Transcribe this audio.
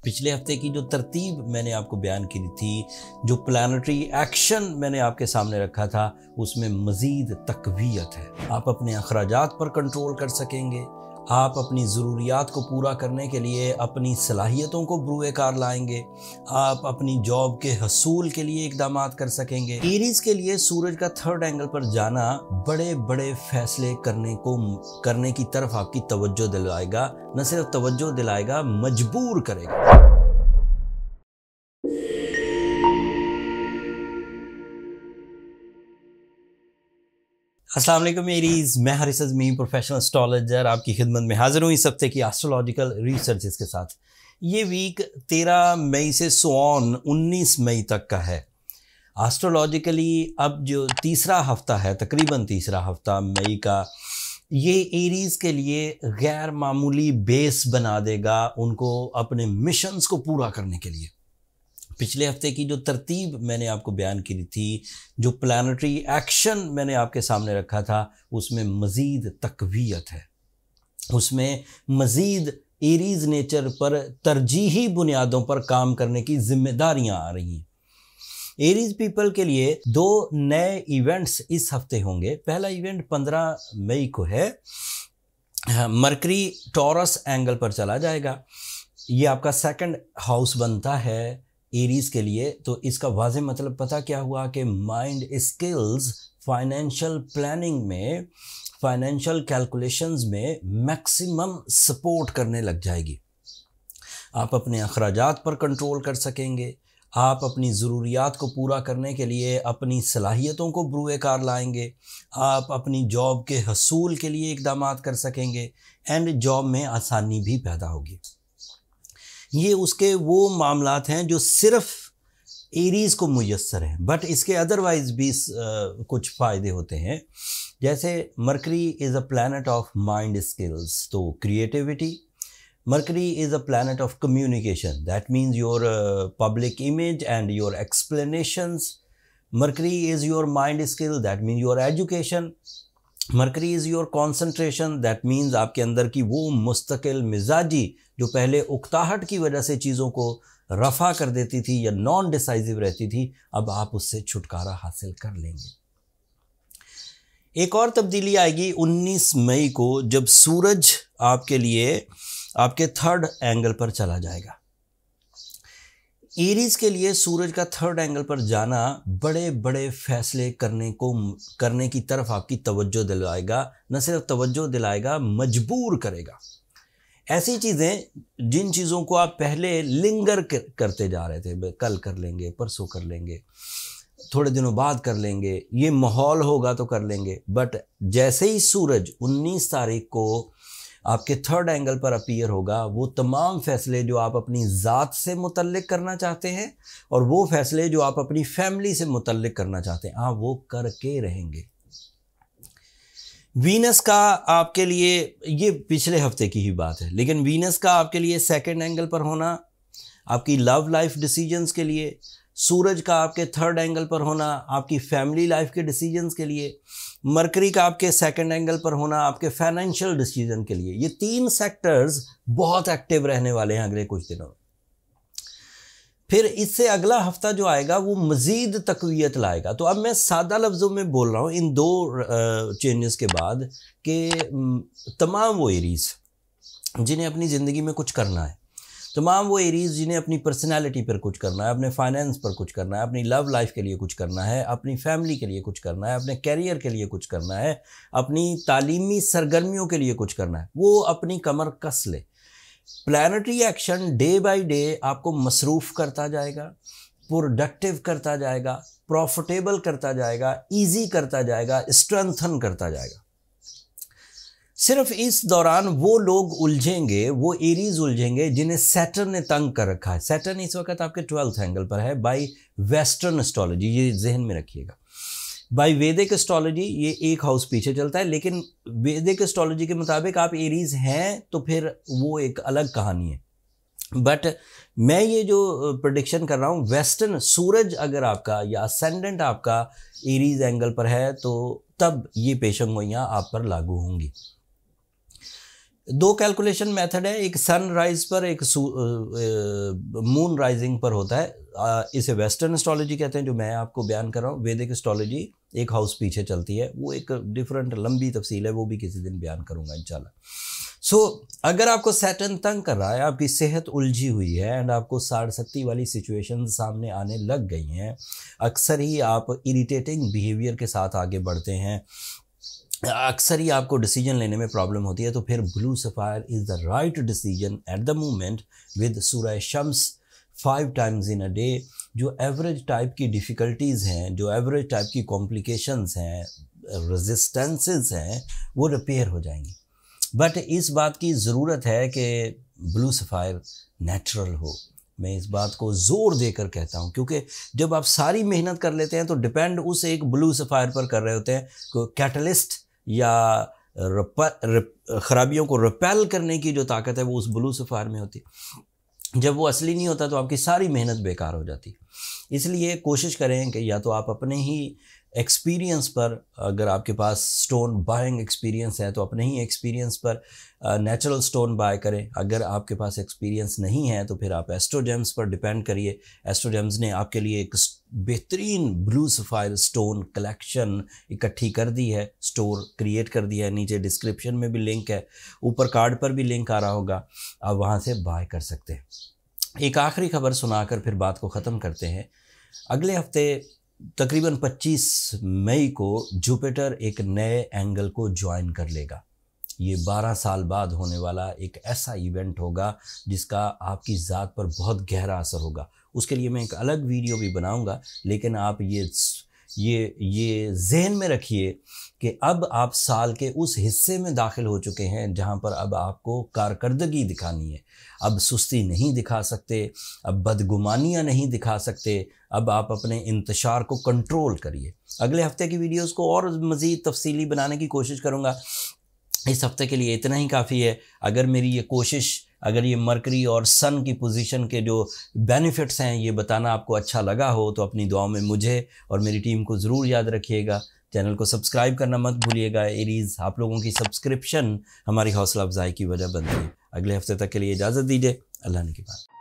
पिछले हफ्ते की जो तरतीब मैंने आपको बयान की थी, जो प्लानिटरी एक्शन मैंने आपके सामने रखा था, उसमें मज़ीद तक़वियत है। आप अपने अखराजात पर कंट्रोल कर सकेंगे। आप अपनी ज़रूरियात को पूरा करने के लिए अपनी सलाहियतों को बरूए कार लाएंगे। आप अपनी जॉब के हसूल के लिए इक़दामात कर सकेंगे। एरीज़ के लिए सूरज का थर्ड एंगल पर जाना बड़े बड़े फैसले करने की तरफ आपकी तवज्जो दिलाएगा। न सिर्फ तवज्जो दिलाएगा, मजबूर करेगा। अस्सलाम वालेकुम एरीज़, मैं हारिस अज़मी प्रोफेशनल एस्ट्रोलॉजर आपकी खिदमत में हाजिर हूँ इस हफ्ते की एस्ट्रोलॉजिकल रिसर्चेस के साथ। ये वीक 13 मई से 19 मई तक का है। एस्ट्रोलॉजिकली अब जो तीसरा हफ्ता है, तकरीबन तीसरा हफ्ता मई का, ये एरीज़ के लिए गैर मामूली बेस बना देगा उनको अपने मिशंस को पूरा करने के लिए। पिछले हफ्ते की जो तरतीब मैंने आपको बयान की थी, जो प्लानिटरी एक्शन मैंने आपके सामने रखा था, उसमें मज़ीद तक़वियत है। उसमें मज़ीद एरीज़ नेचर पर तरजीही बुनियादों पर काम करने की जिम्मेदारियां आ रही हैं। एरीज़ पीपल के लिए दो नए इवेंट्स इस हफ्ते होंगे। पहला इवेंट 15 मई को है। मरकरी टॉरस एंगल पर चला जाएगा। ये आपका सेकंड हाउस बनता है एरीज़ के लिए। तो इसका वाज़ेह मतलब पता क्या हुआ कि माइंड स्किल्स फाइनेंशियल प्लानिंग में, फाइनेंशियल कैलकुलेशंस में मैक्सिमम सपोर्ट करने लग जाएगी। आप अपने अखराजात पर कंट्रोल कर सकेंगे। आप अपनी ज़रूरियात को पूरा करने के लिए अपनी सलाहियतों को बरूए कार लाएंगे। आप अपनी जॉब के हसूल के लिए इक़दामात कर सकेंगे एंड जॉब में आसानी भी पैदा होगी। ये उसके वो मामलात हैं जो सिर्फ एरीज़ को मुयस्सर हैं, बट इसके अदरवाइज़ भी कुछ फ़ायदे होते हैं। जैसे Mercury is a planet of mind skills, तो creativity. Mercury is a planet of communication, that means your public image and your explanations. Mercury is your mind skill, that means your education. Mercury is your concentration, that means आपके अंदर की वो मुस्तकिल मिजाजी जो पहले उकताहट की वजह से चीज़ों को रफ़ा कर देती थी या नॉन डिसाइसिव रहती थी, अब आप उससे छुटकारा हासिल कर लेंगे। एक और तब्दीली आएगी 19 मई को, जब सूरज आपके लिए आपके थर्ड एंगल पर चला जाएगा। एरीज़ के लिए सूरज का थर्ड एंगल पर जाना बड़े बड़े फैसले करने की तरफ आपकी तवज्जो दिलाएगा। न सिर्फ तवज्जो दिलाएगा, मजबूर करेगा। ऐसी चीज़ें जिन चीज़ों को आप पहले लिंगर करते जा रहे थे, कल कर लेंगे, परसों कर लेंगे, थोड़े दिनों बाद कर लेंगे, ये माहौल होगा तो कर लेंगे, बट जैसे ही सूरज 19 तारीख को आपके थर्ड एंगल पर अपीयर होगा, वो तमाम फ़ैसले जो आप अपनी ज़ात से मुतल्लिक करना चाहते हैं और वो फ़ैसले जो आप अपनी फैमिली से मुतल्लिक करना चाहते हैं, आप वो करके रहेंगे। वीनस का आपके लिए, ये पिछले हफ्ते की ही बात है, लेकिन वीनस का आपके लिए सेकंड एंगल पर होना आपकी लव लाइफ डिसीजंस के लिए, सूरज का आपके थर्ड एंगल पर होना आपकी फैमिली लाइफ के डिसीजंस के लिए, मरकरी का आपके सेकंड एंगल पर होना आपके फाइनेंशियल डिसीजन के लिए। ये तीन सेक्टर्स बहुत एक्टिव रहने वाले हैं अगले कुछ दिनों में। फिर इससे अगला हफ्ता जो आएगा वो मज़ीद तक़वियत लाएगा। तो अब मैं सादा लफ्ज़ों में बोल रहा हूँ इन दो चेंजेस के बाद कि तमाम वो एरीज़ जिन्हें अपनी ज़िंदगी में कुछ करना है, तमाम वो एरीज़ जिन्हें अपनी पर्सनालिटी पर कुछ करना है, अपने फाइनेंस पर कुछ करना है, अपनी लव लाइफ के लिए कुछ करना है, अपनी फैमिली के लिए कुछ करना है, अपने कैरियर के लिए कुछ करना है, अपनी तालीमी सरगर्मियों के लिए कुछ करना है, वो अपनी कमर कस ले। Planetary action day by day आपको मसरूफ़ करता जाएगा, प्रोडक्टिव करता जाएगा, प्रॉफिटेबल करता जाएगा, ईजी करता जाएगा, स्ट्रेंथन करता जाएगा। सिर्फ इस दौरान वो लोग उलझेंगे, वो एरीज़ उलझेंगे जिन्हें सैटर्न ने तंग कर रखा है। सैटर्न इस वक्त आपके 12th एंगल पर है बाय वेस्टर्न एस्ट्रोलॉजी, ये जहन में रखिएगा। बाय वैदिक एस्ट्रोलॉजी ये एक हाउस पीछे चलता है, लेकिन वैदिक एस्ट्रोलॉजी के मुताबिक आप एरीज़ हैं तो फिर वो एक अलग कहानी है। बट मैं ये जो प्रेडिक्शन कर रहा हूँ, वेस्टर्न सूरज अगर आपका या असेंडेंट आपका एरीज़ एंगल पर है तो तब ये पेशंगोइयाँ आप पर लागू होंगी। दो कैलकुलेशन मेथड है, एक सनराइज पर, एक मून राइजिंग पर होता है। इसे वेस्टर्न एस्ट्रोलॉजी कहते हैं जो मैं आपको बयान कर रहा हूँ। वैदिक एस्ट्रोलॉजी एक हाउस पीछे चलती है, वो एक डिफरेंट लंबी तफसील है, वो भी किसी दिन बयान करूँगा इंशाल्लाह। अगर आपको सैटर्न तंग कर रहा है, आपकी सेहत उलझी हुई है एंड आपको साड़सती वाली सिचुएशन सामने आने लग गई हैं, अक्सर ही आप इरिटेटिंग बिहेवियर के साथ आगे बढ़ते हैं, अक्सर ही आपको डिसीजन लेने में प्रॉब्लम होती है, तो फिर blue sapphire is the right decision at the moment with सूरह शम्स 5 टाइम्स इन अ डे। जो एवरेज टाइप की डिफ़िकल्टीज़ हैं, जो एवरेज टाइप की कॉम्प्लिकेशंस हैं, रेजिस्टेंसेस हैं, वो रिपेयर हो जाएंगी। बट इस बात की ज़रूरत है कि ब्लू सफ़ायर नेचुरल हो। मैं इस बात को ज़ोर देकर कहता हूँ, क्योंकि जब आप सारी मेहनत कर लेते हैं तो डिपेंड उस एक ब्लू सफ़ायर पर कर रहे होते हैं। कैटलिस्ट या खराबियों को रिपेल करने की जो ताकत है वो उस ब्लू सफ़ायर में होती है। जब वो असली नहीं होता तो आपकी सारी मेहनत बेकार हो जाती। इसलिए कोशिश करें कि या तो आप अपने ही एक्सपीरियंस पर, अगर आपके पास स्टोन बाइंग एक्सपीरियंस है तो अपने ही एक्सपीरियंस पर नेचुरल स्टोन बाय करें। अगर आपके पास एक्सपीरियंस नहीं है तो फिर आप एस्ट्रोजेम्स पर डिपेंड करिए। एस्ट्रोजेम्स ने आपके लिए एक बेहतरीन ब्लू सफ़ायर स्टोन कलेक्शन इकट्ठी कर दी है, स्टोर क्रिएट कर दिया है। नीचे डिस्क्रिप्शन में भी लिंक है, ऊपर कार्ड पर भी लिंक आ रहा होगा, आप वहाँ से बाय कर सकते हैं। एक आखिरी खबर सुनाकर फिर बात को ख़त्म करते हैं। अगले हफ्ते तकरीबन 25 मई को जुपिटर एक नए एंगल को ज्वाइन कर लेगा। ये 12 साल बाद होने वाला एक ऐसा इवेंट होगा जिसका आपकी ज़ात पर बहुत गहरा असर होगा। उसके लिए मैं एक अलग वीडियो भी बनाऊंगा, लेकिन आप ये ज़हन में रखिए कि अब आप साल के उस हिस्से में दाखिल हो चुके हैं जहां पर अब आपको कारकर्दगी दिखानी है। अब सुस्ती नहीं दिखा सकते, अब बदगुमानियाँ नहीं दिखा सकते, अब आप अपने इंतशार को कंट्रोल करिए। अगले हफ्ते की वीडियोस को और मज़ीद तफसीली बनाने की कोशिश करूँगा। इस हफ्ते के लिए इतना ही काफ़ी है। अगर मेरी ये कोशिश, अगर ये मरकरी और सन की पोजीशन के जो बेनिफिट्स हैं ये बताना आपको अच्छा लगा हो तो अपनी दुआओं में मुझे और मेरी टीम को ज़रूर याद रखिएगा। चैनल को सब्सक्राइब करना मत भूलिएगा। एरीज़, आप लोगों की सब्सक्रिप्शन हमारी हौसला अफजाई की वजह बनती है। अगले हफ्ते तक के लिए इजाज़त दीजिए। अल्लाह ने की बात।